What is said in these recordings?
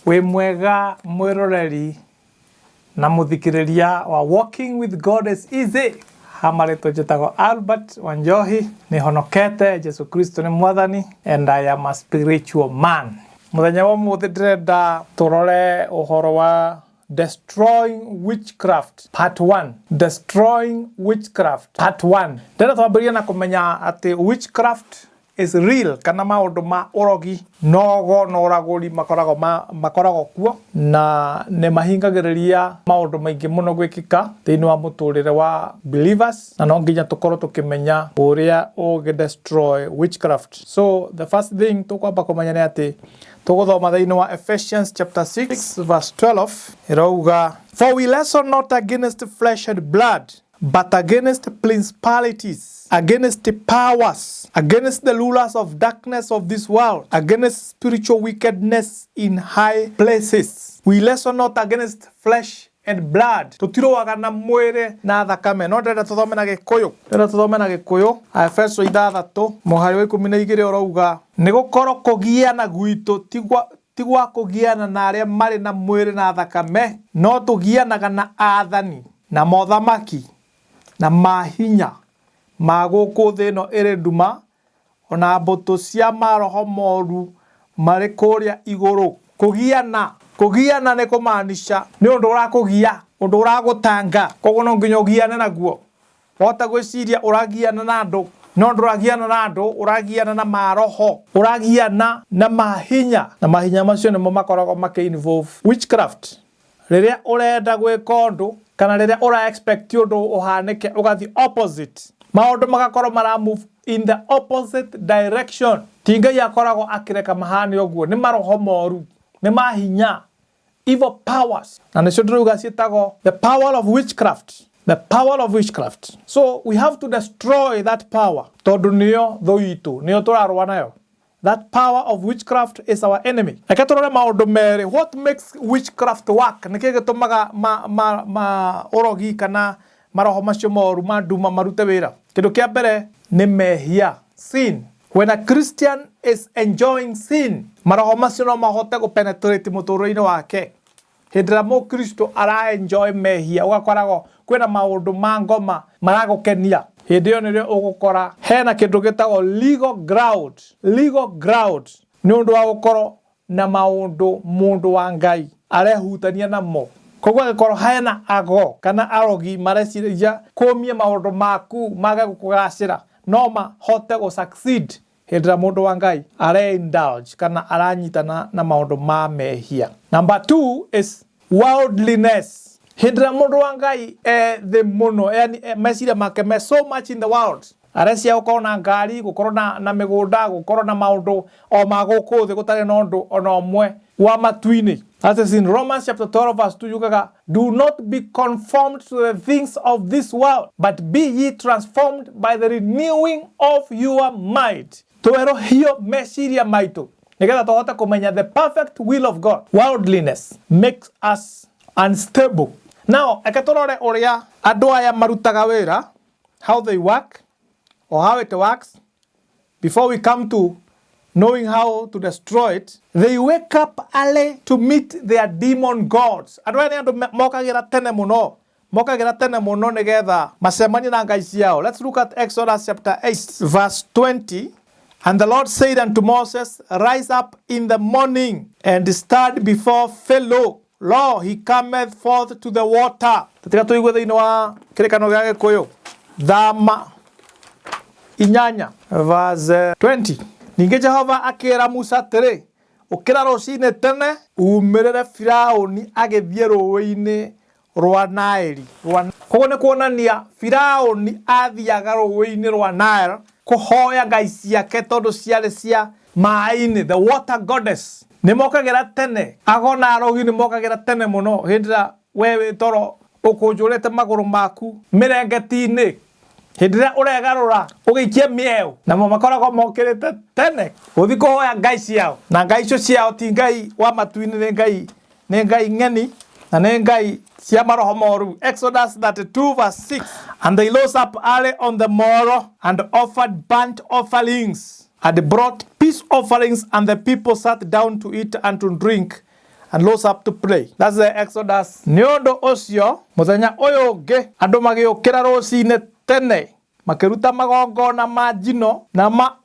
we mwega mwiroreri na muthikiriria wa Walking with God is Easy. Hamaretwo njĩtagwo Albert Wanjohi, nĩ honokete, Jesu Kristo nĩ mwathani, and I am a spiritual man. Muthenya wa mũthĩ ndĩrenda tũrore ũhoro wa Destroying Witchcraft Part 1. Destroying Witchcraft Part 1. Ndĩrenda twambĩrĩrie na kũmenya atĩ witchcraft is real, kana maũndũ ma ũrogi nogo na ũragũri makoragwo kuo na nĩ mahingagĩrĩria maũndũ maingĩ mũno gwĩkĩka thĩinĩ wa mũtũrĩre wa believers, na no nginya tũkorwo tũkĩmenya ũrĩa ũgĩ-destroy witchcraft. So the first thing tũkwamba kũmenya nĩ atĩ tũgũthoma thĩinĩ wa Ephesians chapter 6 verse 12 ĩrauga, for we wrestle not against flesh and blood, but against principalities, against the powers, against the rulers of darkness of this world, against spiritual wickedness in high places. We wrestle not against flesh and blood. Tutiroaga na mwĩrĩ na thakame. No ndĩrenda tũthome na Gĩkũyũ. Ndĩrenda tũthome na Gĩkũyũ. Efeso 6 mũhari wa 12 ũrauga, nĩgũkorwo kũgiana gwitũ ti gwa kũgiana na arĩa marĩ na mwĩrĩ na thakame, no tũgianaga na aathani na mothamaki na mahinya ma gũkũ thĩ ĩno ĩrĩ nduma, ona mbũtũ cia maroho moru marĩ kũrĩa igũrũ. Kũgiana nĩ kũmaanisha nĩ ũndũ ũrakũgia, ũndũ ũragũtanga, koguo no nginya ũgiane naguo. Wahota gwĩciria ũragiana na andũ, no ndũragiana na andũ, ũragiana na maroho, ũragiana na mahinya, na mahinya macio nĩmo makoragwo makĩ-involve witchcraft. Rĩrĩa ũrenda gwĩka ũndũ kana rĩrĩa ũra-expect ũndũ ũhanĩke ũgathiĩ opposite, maũndũ magakorwo mara-move in the opposite direction. Ti Ngai akoragwo akĩreka mahane ũguo, nĩ maroho moru, nĩ mahinya, evil powers. Na nĩcio ndĩrauga ciĩtagwo the power of witchcraft. The power of witchcraft. So we have to destroy that power. Tondũ nĩyo thũ itũ, nĩyo tũrarũa nayo. That power of witchcraft is our enemy. Reke tũrore maũndũ merĩ. What makes witchcraft work? Nĩkĩĩ gĩtũmaga ũrogi kana maroho macio moru ma nduma marute wĩra? Kĩndũ kĩa mbere nĩ mehia, sin. When a Christian is enjoying sin, maroho macio no mahote gũpenetrate mũtũũrĩre-inĩ wake. Hĩndĩ ĩrĩa mũkristo ara-enjoy mehia, ũgakoragwo kwĩna maũndũ ma ngoma maragũkenia. Hĩndĩ ĩyo nĩrĩo ũgũkora hena kĩndũ gĩtagwo legal ground. Legal ground nĩ ũndũ wa gũkorwo na maũndũ mũndũ wa Ngai arehutania namo. Koguo agĩkorwo hena ago kana arogi marecirĩria kũmia maũndũ maku mage gũkũgacĩra, no mahote gũ-succeed hĩndĩ ĩrĩa mũndũ wa Ngai are-indulge kana aranyitana na maũndũ ma mehia. Number 2 is worldliness. Hĩndĩ ĩrĩa mũndũ wa Ngai thĩ mũno, yani meciria make me so much in the world, arecia gũkorwo na ngari, gũkorwo na mĩgũnda, gũkorwo na maũndũ o ma gũkũ thĩ gũtarĩ na ũndũ ona ũmwe wa matu-inĩ. That is in Romans chapter 12 verse 2 yugaga, do not be conformed to the things of this world, but be ye transformed by the renewing of your mind. Tũerohio meciria maitũ nĩgetha tũhote kũmenya the perfect will of God. Worldliness makes us unstable. Now, eke tũrore ũrĩa andũ aya marutaga wĩra, how they work or how it works. Before we come to knowing how to destroy it, they wake up early to meet their demon gods. Andũ aya nĩ andũ mokagĩra tene mũno nĩgetha macemanie na ngai ciao. Let's look at Exodus chapter 8 verse 20. And the Lord said unto Moses, rise up in the morning and stand before Pharaoh. Lo, he cometh forth to the water. Tatika tuigue thĩinĩ wa kĩrĩkanĩro gĩa Gĩkũyũ thama 8 verse 20. Ningĩ Jehova akĩĩra Musa atĩrĩ, ũkĩra rũciinĩ tene umĩrĩre Firaũni agĩthiĩ rũĩ-inĩ rwa Naili. Koguo nĩ kuonania Firaũni athiaga rũĩ-inĩ rwa Nile kũhoya ngai ciake tondũ ciarĩ cia maĩ-inĩ, the water goddess. Nĩ mokagĩra tene, agona arogi nĩ mokagĩra tene mũno hĩndĩ ĩrĩa we wĩ toro ũkũnjũrĩte magũrũ maku mĩrengeti-inĩ, hĩndĩ ĩrĩa ũregarũra ũgĩikia mĩeo, namo makoragwo mokĩrĩte tene gũthiĩ kũhoya ngai ciao, na ngai icio ciao ti ngai wa matu-inĩ, nĩ ngai ng'eni na nĩ ngai cia maroho moru. Exodus 32 verse 6. And they rose up early on the morrow and offered burnt offerings and brought peace offerings, and the people sat down to eat and to drink and rose up to pray. That's the Exodus. Nyondo osio, muthenya uyu ungi, andu magiukira rucine tene, makiruta magongona ma njino na ma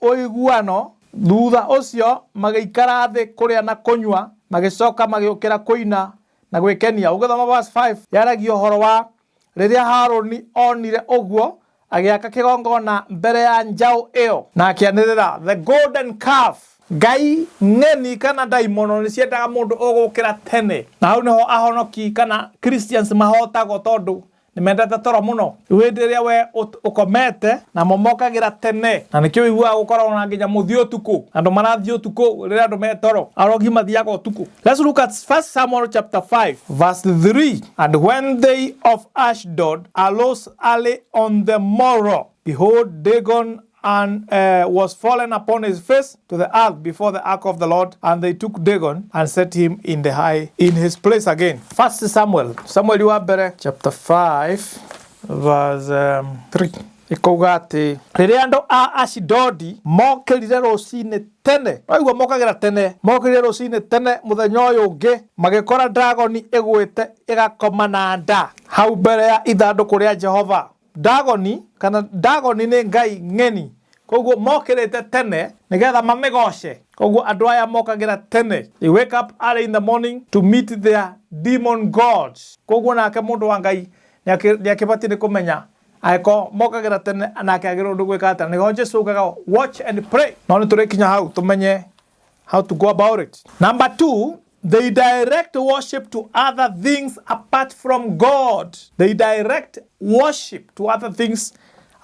oiguano. Thutha ucio magiikara thi kuria na kunywa, magicoka magiukira kuina na gwikenia. Ugithoma verse 5 yaragia uhoro wa riria Haruni onire uguo agiaka kigongona mbere ya njau iyo na akianirira the golden calf. Ngai ng'eni kana daimono ni ciendaga mundu ugukira tene, na hau niho ahonoki kana Christians mahotagwo tondu nimendete toro muno. Hĩndĩ ĩrĩa we ukomete na momokagira tene, na nikio wiguaga gukorwo na nginya muthio tuku, andu marathio tuku riria andu metoro arogi mathiaga utuku. Let's look at 1 Samuel chapter 5 verse 3. And when they of Ashdod arose early on the morrow, behold, Dagon and was fallen upon his face to the earth before the ark of the Lord, and they took Dagon and set him in his place again. 1 Samuel you are better, chapter 5 verse 3. Ikauga ati riria andu a Ashdodi mokirire rucine tene, aigua mokagira tene, mokirire rucine tene muthenya uyu ungi, magikora dragoni igwite igakoma na nda hau mbere ya ithanduku ria Jehova. Dagoni ni ngai ng'eni, koguo mokirite tene nigetha mamigoshe. Koguo andu aya mokagira tene, they wake up early in the morning to meet their demon gods. Koguo nake mundu wa ngai niakibati ni kumenya aiko mokagira tene anake agirwo ndu gwika atana. Niho Jesu ugaga watch and pray. No ni turikinya hau tumenye how to go about it. Number 2, they direct worship to other things apart from God. They direct worship to other things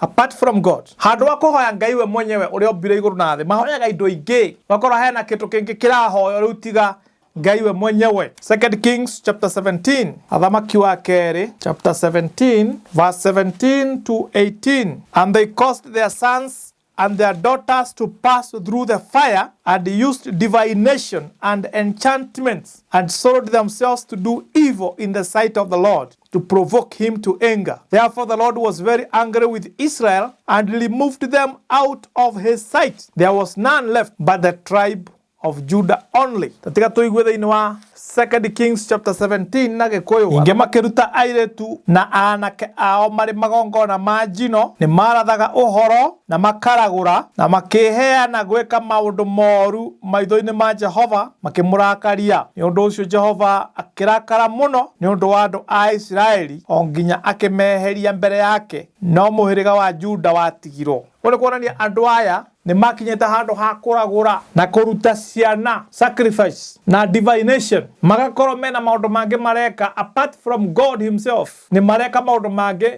apart from God. Handu wa kuhoya ngai we mwenyewe uria ombire iguru na thi, mahoyaga indo ingi, bakoro hena kindu kingi kirahoyo riu tiga ngai we mwenyewe. 2 Kings chapter 17, athamaki wa keri chapter 17 verse 17 to 18. And they caused their sons and their daughters to pass through the fire, and used divination and enchantments, and sold themselves to do evil in the sight of the Lord, to provoke him to anger. Therefore the Lord was very angry with Israel, and removed them out of his sight. There was none left but the tribe of Judah only. Tatika tuigwe thiini wa 2 Kings chapter 17 na gikuyu inge makiruta airetu na anake ao mari magongona ma njino, ni marathaga uhoro na makaragura na makiheana gwika maundu moru maitho-ini ma Jehova, makimurakaria. Ni undu ucio Jehova akirakara muno ni undu wa andu a Israeli, o nginya akimeheria mbere yake, no muhiriga wa Juda watigirwo. Uri kuonania andu aya ni makinyete handu ha kuragura na kuruta ciana, sacrifice na divination. Magakorwo mena maundu mangi mareka apart from God himself, ni mareka maundu mangi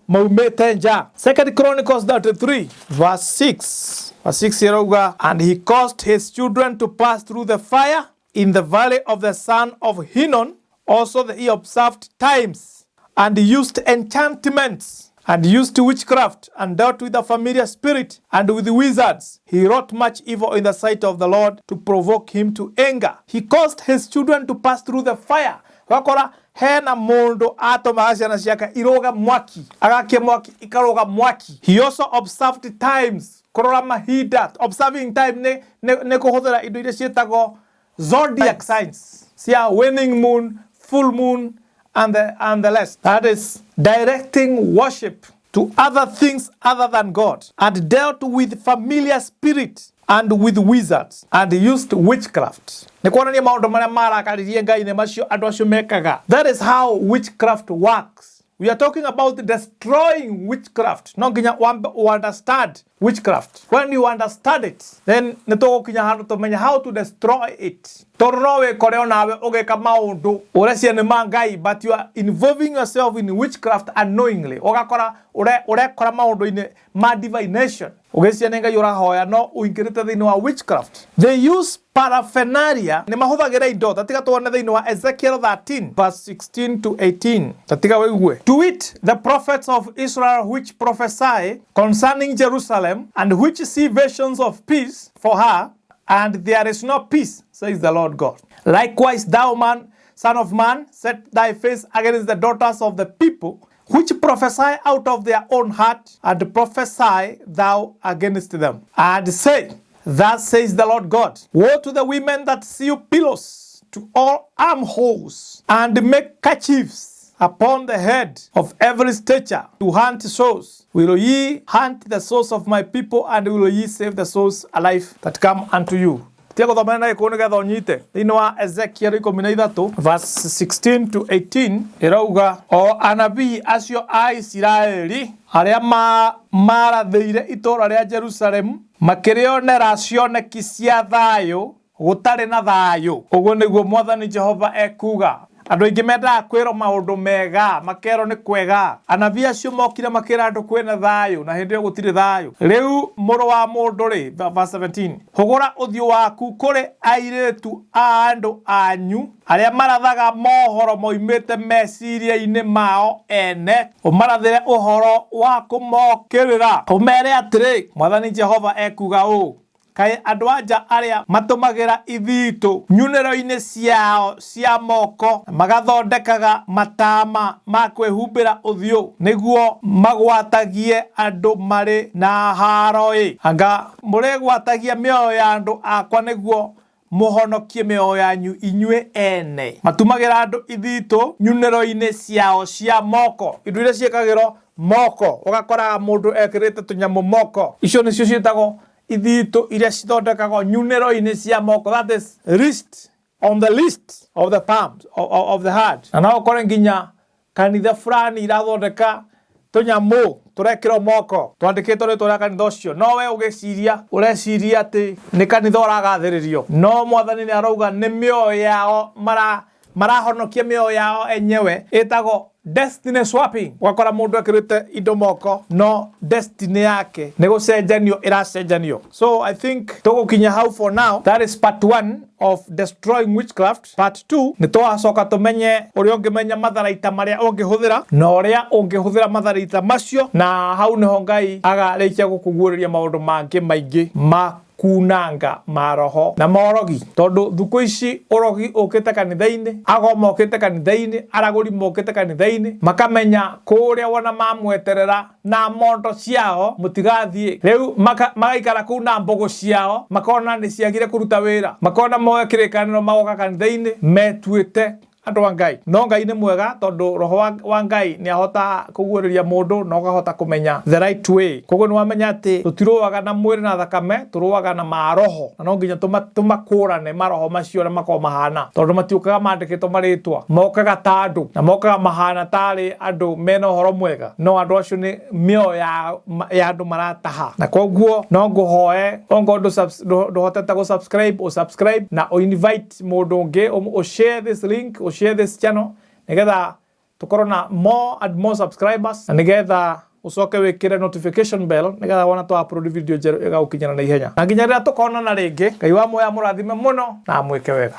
maumete nja. 2 Chronicles 33 verse 6. Verse 6 yerauga, and he caused his children to pass through the fire in the valley of the son of Hinnom. Also he observed times, and used enchantments, and used witchcraft, and dealt with the familiar spirit, and with wizards. He wrought much evil in the sight of the Lord, to provoke him to anger. He caused his children to pass through the fire. Wakora hena mundu atomaga ciana ciake iroga mwaki, agakia mwaki ikaroga mwaki. He also observed times, kurora mahinda. Observing time ne kuhuthira indo iria cietagwo zodiac signs, cia waning moon, full moon, and the less. That is directing worship to other things other than God, and dealt with familiar spirits and with wizards, and used witchcraft. Nikuonania maundu maria marakaririe ngai ni macio andu acio mekaga. That is how witchcraft works. We are talking about destroying witchcraft. No nginya understand witchcraft. When you understand it, then nitugukinya handu tumenya how to destroy it. Tondu no wikore onawe ugeka maundu urecia ni ma ngai, but you are involving yourself in witchcraft unknowingly. Ugakora urekora maundu-ini ma divination. Ugecia ni ngai urahoya no uingirite thiini wa witchcraft. They use paraphernalia, ni mahuthagira indo. Tatiga tuone thiini wa Ezekiel 13 verse 16 to 18. Tatiga wigue. To it the prophets of Israel which prophesy concerning Jerusalem, and which see visions of peace for her, and there is no peace, says the Lord God. Likewise, thou man, son of man, set thy face against the daughters of the people, which prophesy out of their own heart, and prophesy thou against them, and say, thus says the Lord God, woe to the women that sew pillows to all armholes, and make kerchiefs upon the head of every stature, to hunt souls. Will ye hunt the souls of my people, and will ye save the souls alive that come unto you? Tiago thomena na ikuone getha unyite thini wa Ezekiel 13 verse 16 to 18 irauga o anabii acio a Isiraeli aria marathiire itura ria Jerusalem makirionera cioneki cia thayo gutari na thayo. Uguo niguo Mwathani Jehova ekuga. Andu aingi mendaga kwirwo maundu mega makerwo ni kwega. Anabii acio mokire makira andu kwina thayo na hindi yo gutiri thayo. Riu muru wa mundu ri verse 17 hugura uthio waku kuri airitu a andu anyu aria marathaga mohoro moimite meciria-ini mao ene umarathire uhoro wa kumokirira umere atiri Mwathani Jehova ekuga uu kai andu anja aria matumagira ithito nyunero-ini ciao cia moko magathondekaga matama ma kwihumbira uthio niguo magwatagie andu mari na haroi anga muregwatagia mioyo ya andu akwa niguo muhonokie mioyo yanyu inyue ene. Matumagira andu ithito nyunero-ini ciao cia moko indu iria ciekagirwo moko ugakoraga mundu ekirite tunyamu moko icio nicio cietagwo ithito iria cithondekagwo nyunero-ini cia moko. That is wrist on the list of the palms of the hand. Na no ukore nginya kanitha fulani irathondeka tunyamu turekirwo moko twandikitwo ritwa ria kanitha ucio, no we ugiciria ureciria ati ni kanitha uragathiririo. No Mwathani ni arauga ni mioyo yao marahonokia mioyo yao enyewe itago destiny swapping. Wakora mundu akirite indo moko no destiny yake ni gucenjanio iracenjanio. So I think tugukinya hau for now. That is part 1 of destroying witchcraft. Part 2 ni twacoka tumenye uria ungimenya matharaita maria ungihuthira na uria ungihuthira matharaita macio, na hau niho Ngai agarikia gukuguuriria maundu mangi maingi ma kunanga maroho na morogi. Tondu thuku ici urogi ukite kanitha-ini, agoma ukite kanitha-ini, araguri mokite kanitha-ini, makamenya kuria wana mamweterera na mondo ciao mutigathie. Riu magaikara kuu na mbogo ciao makona ni ciagire kuruta wira, makona moe kirikaniro magoka kanitha-ini metuite andu wa Ngai. No Ngai ni mwega tondu roho wa Ngai ni ahota kuguuriria mundu na ugahota kumenya the right way. Koguo ni wamenya ati tutiruaga na mwiri na thakame, turuaga na maroho, na no nginya tumakurane maroho macio na mako mahana tondu matiukaga mandikitwo maritwa, mokaga ta andu na mokaga mahana tari andu mena uhoro mwega, no andu acio ni mioyo ya andu marataha. Na koguo no nguhoe ongo nduhotete gu subscribe na invite mundu ungi share this link, share this channel nigetha tukorwo na more and more subscribers, na nigetha ucoke wikire notification bell nigetha wona twa upload video njeru igaukinyana na ihenya. Na nginya rĩrĩa tukonana rĩngĩ, Ngai wa moya mũrathime mũno na mwĩke wega.